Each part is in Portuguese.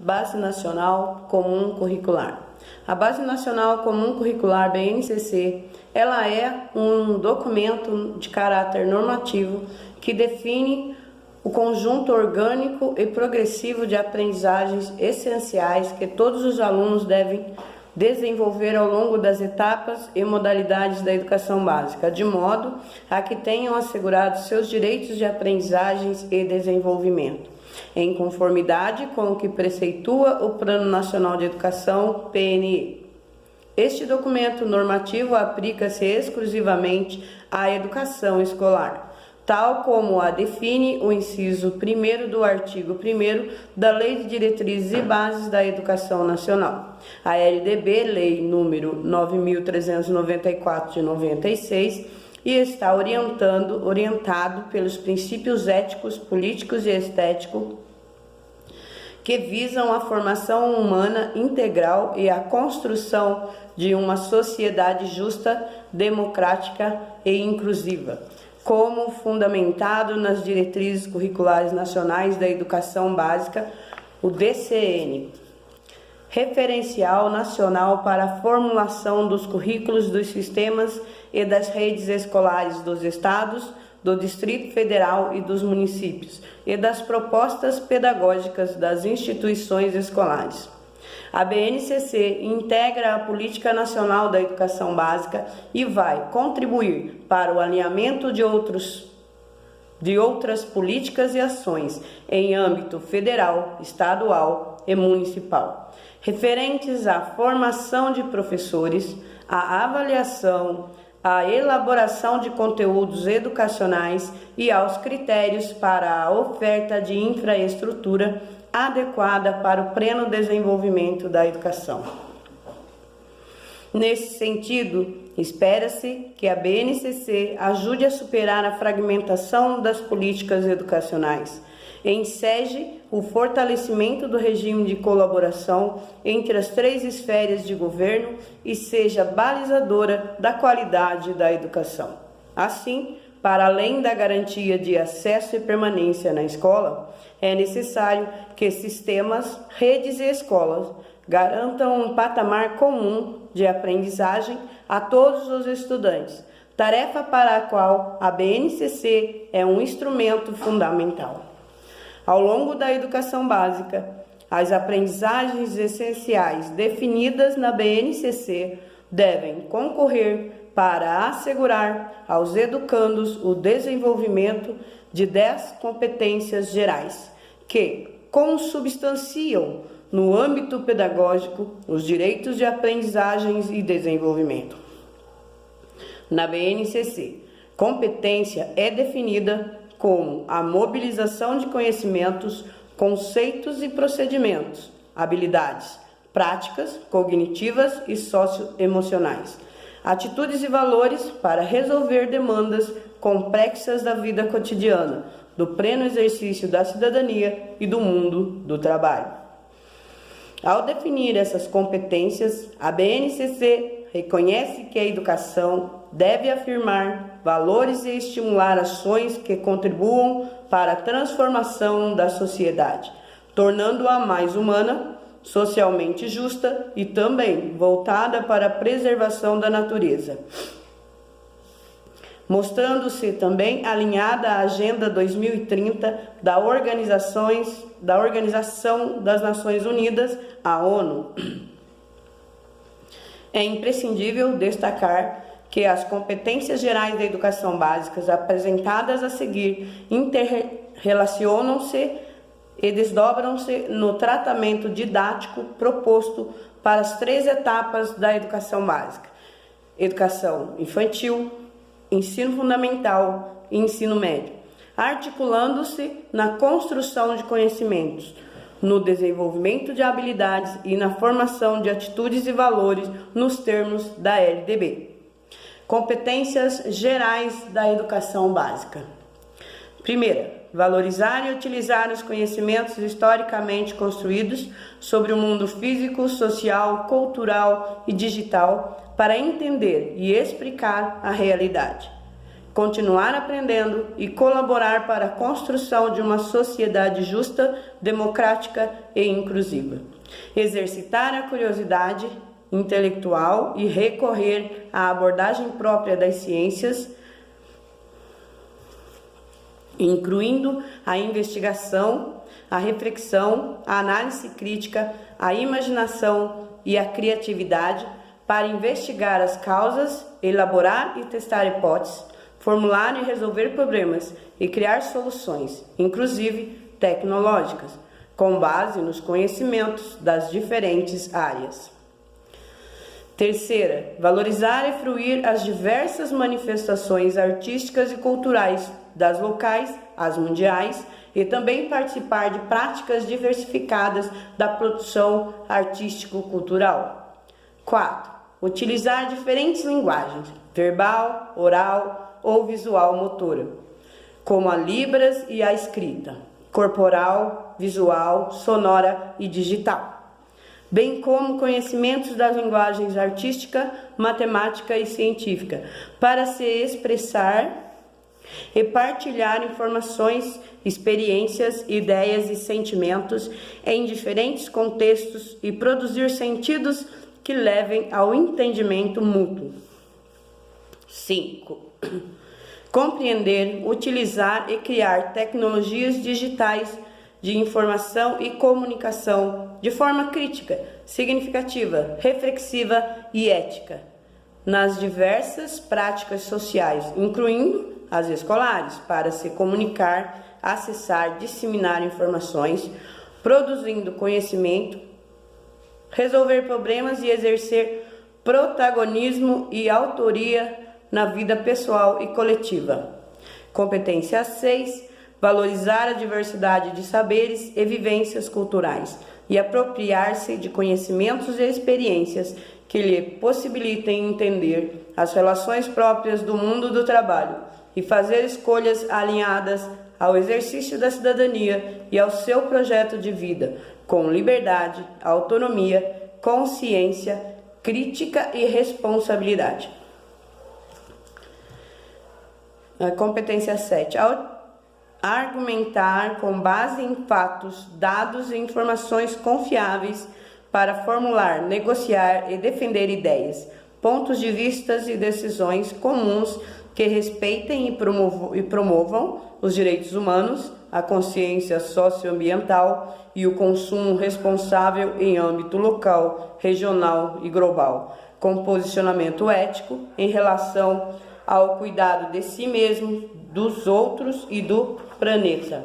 Base Nacional Comum Curricular. A Base Nacional Comum Curricular, BNCC, ela é um documento de caráter normativo que define o conjunto orgânico e progressivo de aprendizagens essenciais que todos os alunos devem desenvolver ao longo das etapas e modalidades da educação básica, de modo a que tenham assegurado seus direitos de aprendizagens e desenvolvimento, em conformidade com o que preceitua o Plano Nacional de Educação, PNE. Este documento normativo aplica-se exclusivamente à educação escolar, tal como a define o inciso 1º do artigo 1º da Lei de Diretrizes e Bases da Educação Nacional, a LDB, Lei número 9.394 de 96, e está orientado pelos princípios éticos, políticos e estéticos que visam a formação humana integral e a construção de uma sociedade justa, democrática e inclusiva, como fundamentado nas Diretrizes Curriculares Nacionais da Educação Básica, o DCN, referencial nacional para a formulação dos currículos dos sistemas e das redes escolares dos estados, do Distrito Federal e dos municípios, e das propostas pedagógicas das instituições escolares. A BNCC integra a Política Nacional da Educação Básica e vai contribuir para o alinhamento de outras políticas e ações em âmbito federal, estadual e municipal, referentes à formação de professores, à avaliação, à elaboração de conteúdos educacionais e aos critérios para a oferta de infraestrutura adequada para o pleno desenvolvimento da educação. Nesse sentido, espera-se que a BNCC ajude a superar a fragmentação das políticas educacionais, enseje o fortalecimento do regime de colaboração entre as 3 esferas de governo e seja balizadora da qualidade da educação. Assim, para além da garantia de acesso e permanência na escola, é necessário que sistemas, redes e escolas garantam um patamar comum de aprendizagem a todos os estudantes, tarefa para a qual a BNCC é um instrumento fundamental. Ao longo da educação básica, as aprendizagens essenciais definidas na BNCC devem concorrer para assegurar aos educandos o desenvolvimento de 10 competências gerais, que consubstanciam no âmbito pedagógico os direitos de aprendizagens e desenvolvimento. Na BNCC, competência é definida como a mobilização de conhecimentos, conceitos e procedimentos, habilidades, práticas, cognitivas e socioemocionais, atitudes e valores para resolver demandas complexas da vida cotidiana, do pleno exercício da cidadania e do mundo do trabalho. Ao definir essas competências, a BNCC reconhece que a educação deve afirmar valores e estimular ações que contribuam para a transformação da sociedade, tornando-a mais humana, socialmente justa e também voltada para a preservação da natureza, mostrando-se também alinhada à Agenda 2030 da Organização das Nações Unidas, a ONU. É imprescindível destacar que as competências gerais da educação básica apresentadas a seguir interrelacionam-se e desdobram-se no tratamento didático proposto para as 3 etapas da educação básica: educação infantil, ensino fundamental e ensino médio, articulando-se na construção de conhecimentos, no desenvolvimento de habilidades e na formação de atitudes e valores nos termos da LDB. Competências gerais da educação básica. Primeira, valorizar e utilizar os conhecimentos historicamente construídos sobre o mundo físico, social, cultural e digital para entender e explicar a realidade. continuar aprendendo e colaborar para a construção de uma sociedade justa, democrática e inclusiva. Exercitar a curiosidade intelectual e recorrer à abordagem própria das ciências, incluindo a investigação, a reflexão, a análise crítica, a imaginação e a criatividade para investigar as causas, elaborar e testar hipóteses, formular e resolver problemas e criar soluções, inclusive tecnológicas, com base nos conhecimentos das diferentes áreas. Terceira, valorizar e fruir as diversas manifestações artísticas e culturais, das locais às mundiais, e também participar de práticas diversificadas da produção artístico-cultural. 4. Utilizar diferentes linguagens, verbal, oral ou visual motora, como a Libras e a escrita, corporal, visual, sonora e digital, bem como conhecimentos das linguagens artística, matemática e científica, para se expressar e partilhar informações, experiências, ideias e sentimentos em diferentes contextos e produzir sentidos que levem ao entendimento mútuo. 5. Compreender, utilizar e criar tecnologias digitais de informação e comunicação de forma crítica, significativa, reflexiva e ética, nas diversas práticas sociais, incluindo as escolares, para se comunicar, acessar, disseminar informações, produzindo conhecimento, resolver problemas e exercer protagonismo e autoria na vida pessoal e coletiva. Competência 6. Valorizar a diversidade de saberes e vivências culturais e apropriar-se de conhecimentos e experiências que lhe possibilitem entender as relações próprias do mundo do trabalho e fazer escolhas alinhadas ao exercício da cidadania e ao seu projeto de vida, com liberdade, autonomia, consciência, crítica e responsabilidade. A competência 7. Argumentar com base em fatos, dados e informações confiáveis para formular, negociar e defender ideias, pontos de vista e decisões comuns que respeitem e promovam os direitos humanos, a consciência socioambiental e o consumo responsável em âmbito local, regional e global, com posicionamento ético em relação ao cuidado de si mesmo, dos outros e do planeta.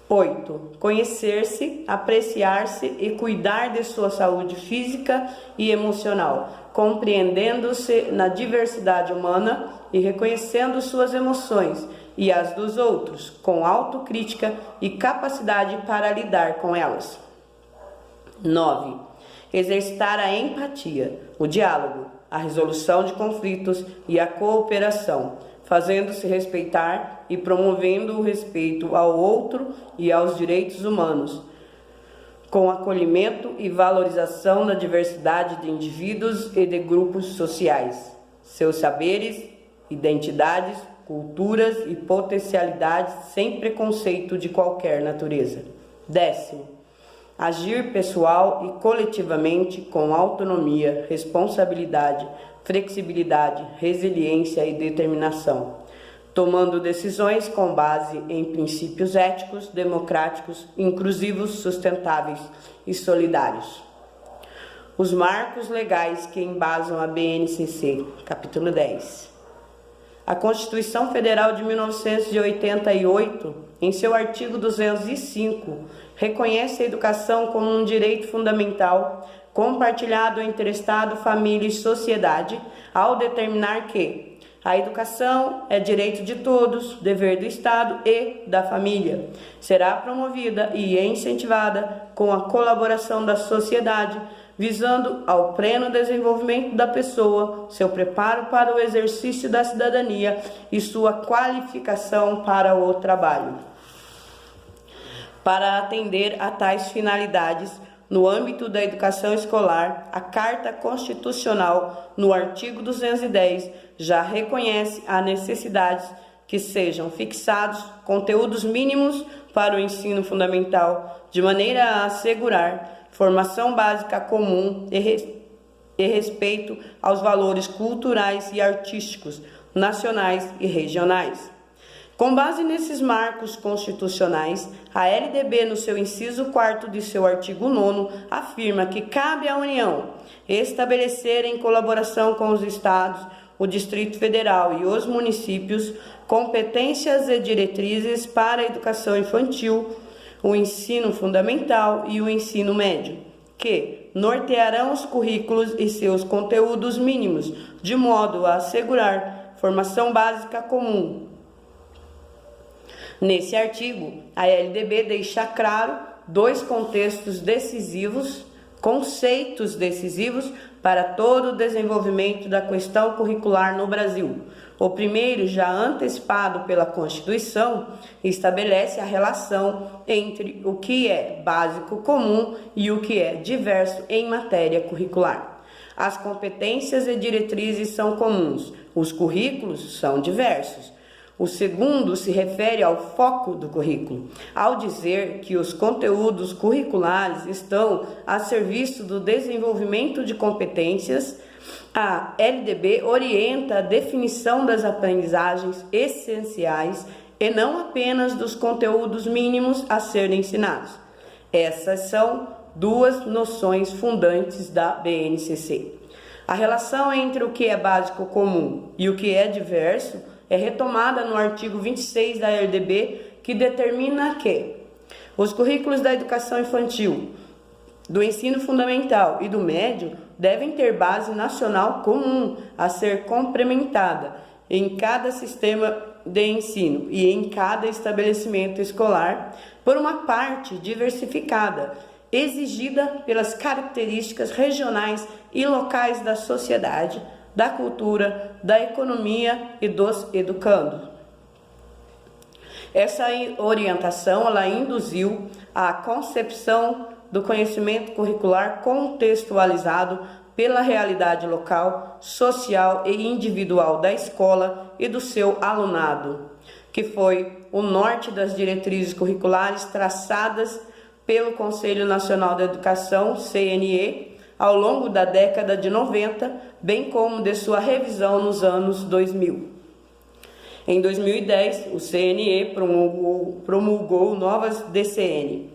8. Conhecer-se, apreciar-se e cuidar de sua saúde física e emocional, compreendendo-se na diversidade humana e reconhecendo suas emoções e as dos outros, com autocrítica e capacidade para lidar com elas. 9. Exercitar a empatia, o diálogo, a resolução de conflitos e a cooperação, fazendo-se respeitar e promovendo o respeito ao outro e aos direitos humanos, com acolhimento e valorização da diversidade de indivíduos e de grupos sociais, seus saberes, identidades, culturas e potencialidades sem preconceito de qualquer natureza. 10. Agir pessoal e coletivamente com autonomia, responsabilidade, flexibilidade, resiliência e determinação, tomando decisões com base em princípios éticos, democráticos, inclusivos, sustentáveis e solidários. Os marcos legais que embasam a BNCC, capítulo 10. A Constituição Federal de 1988, em seu artigo 205, reconhece a educação como um direito fundamental compartilhado entre Estado, família e sociedade, ao determinar que a educação é direito de todos, dever do Estado e da família. Será promovida e incentivada com a colaboração da sociedade, visando ao pleno desenvolvimento da pessoa, seu preparo para o exercício da cidadania e sua qualificação para o trabalho. Para atender a tais finalidades, no âmbito da educação escolar, a Carta Constitucional, no artigo 210, já reconhece a necessidade que sejam fixados conteúdos mínimos para o ensino fundamental, de maneira a assegurar formação básica comum e respeito aos valores culturais e artísticos, nacionais e regionais. Com base nesses marcos constitucionais, a LDB, no seu inciso 4º de seu artigo 9º, afirma que cabe à União estabelecer, em colaboração com os Estados, o Distrito Federal e os municípios, competências e diretrizes para a educação infantil, o ensino fundamental e o ensino médio, que nortearão os currículos e seus conteúdos mínimos, de modo a assegurar formação básica comum. Nesse artigo, a LDB deixa claro conceitos decisivos para todo o desenvolvimento da questão curricular no Brasil. O primeiro, já antecipado pela Constituição, estabelece a relação entre o que é básico comum e o que é diverso em matéria curricular. As competências e diretrizes são comuns, os currículos são diversos. O segundo se refere ao foco do currículo, ao dizer que os conteúdos curriculares estão a serviço do desenvolvimento de competências. A LDB orienta a definição das aprendizagens essenciais e não apenas dos conteúdos mínimos a serem ensinados. Essas são duas noções fundantes da BNCC. A relação entre o que é básico comum e o que é diverso é retomada no artigo 26 da LDB, que determina que os currículos da educação infantil, do ensino fundamental e do médio devem ter base nacional comum a ser complementada em cada sistema de ensino e em cada estabelecimento escolar por uma parte diversificada, exigida pelas características regionais e locais da sociedade, da cultura, da economia e dos educandos. Essa orientação ela induziu a concepção do conhecimento curricular contextualizado pela realidade local, social e individual da escola e do seu alunado, que foi o norte das diretrizes curriculares traçadas pelo Conselho Nacional da Educação, CNE, ao longo da década de 90, bem como de sua revisão nos anos 2000. Em 2010, o CNE promulgou novas DCN,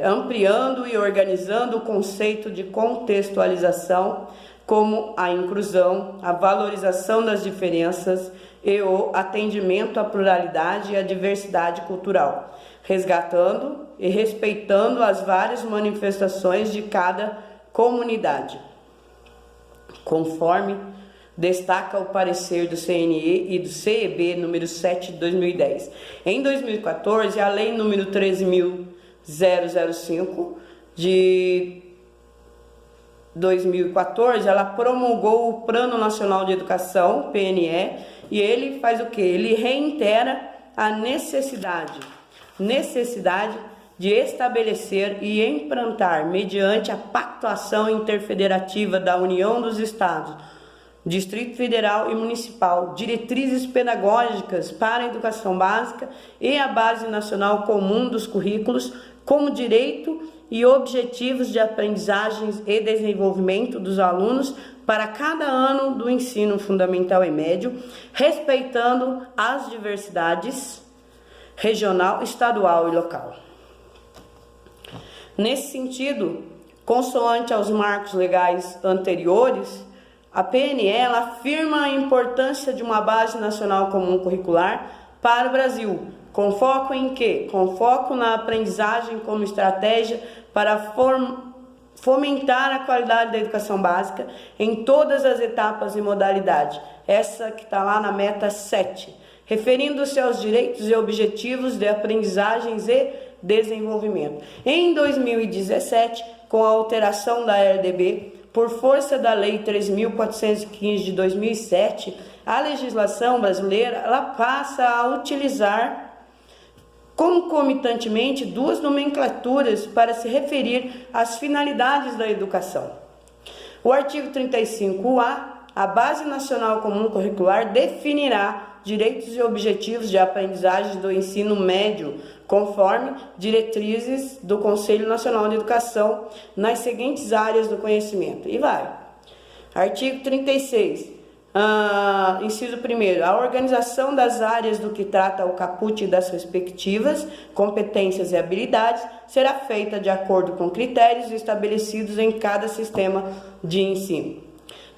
ampliando e organizando o conceito de contextualização, como a inclusão, a valorização das diferenças e o atendimento à pluralidade e à diversidade cultural, resgatando e respeitando as várias manifestações de cada comunidade, conforme destaca o parecer do CNE e do CEB número 7 de 2010. Em 2014, a Lei número 13.005 de 2014, ela promulgou o Plano Nacional de Educação, PNE, e ele faz o quê? Ele reitera a necessidade de estabelecer e implantar, mediante a pactuação interfederativa da União dos Estados, Distrito Federal e Municipal, diretrizes pedagógicas para a educação básica e a base nacional comum dos currículos, como direito e objetivos de aprendizagens e desenvolvimento dos alunos para cada ano do ensino fundamental e médio, respeitando as diversidades regional, estadual e local. Nesse sentido, consoante aos marcos legais anteriores, a PNE ela afirma a importância de uma base nacional comum curricular para o Brasil, com foco em quê? Com foco na aprendizagem como estratégia para fomentar a qualidade da educação básica em todas as etapas e modalidades. Essa que está lá na meta 7, referindo-se aos direitos e objetivos de aprendizagens e desenvolvimento. Em 2017, com a alteração da LDB, por força da Lei 3.415 de 2007, a legislação brasileira ela passa a utilizar concomitantemente duas nomenclaturas para se referir às finalidades da educação. O artigo 35A, a Base Nacional Comum Curricular definirá direitos e objetivos de aprendizagem do ensino médio, conforme diretrizes do Conselho Nacional de Educação, nas seguintes áreas do conhecimento. E vai. Artigo 36. Inciso 1º, a organização das áreas do que trata o caput e das respectivas competências e habilidades será feita de acordo com critérios estabelecidos em cada sistema de ensino.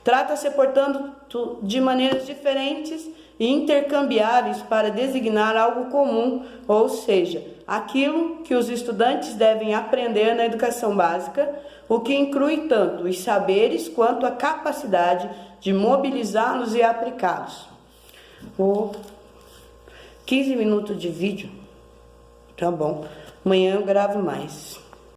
Trata-se, portanto, de maneiras diferentes e intercambiáveis para designar algo comum, ou seja, aquilo que os estudantes devem aprender na educação básica, o que inclui tanto os saberes quanto a capacidade de mobilizá-los e aplicá-los. 15 minutos de vídeo, tá bom. Amanhã eu gravo mais.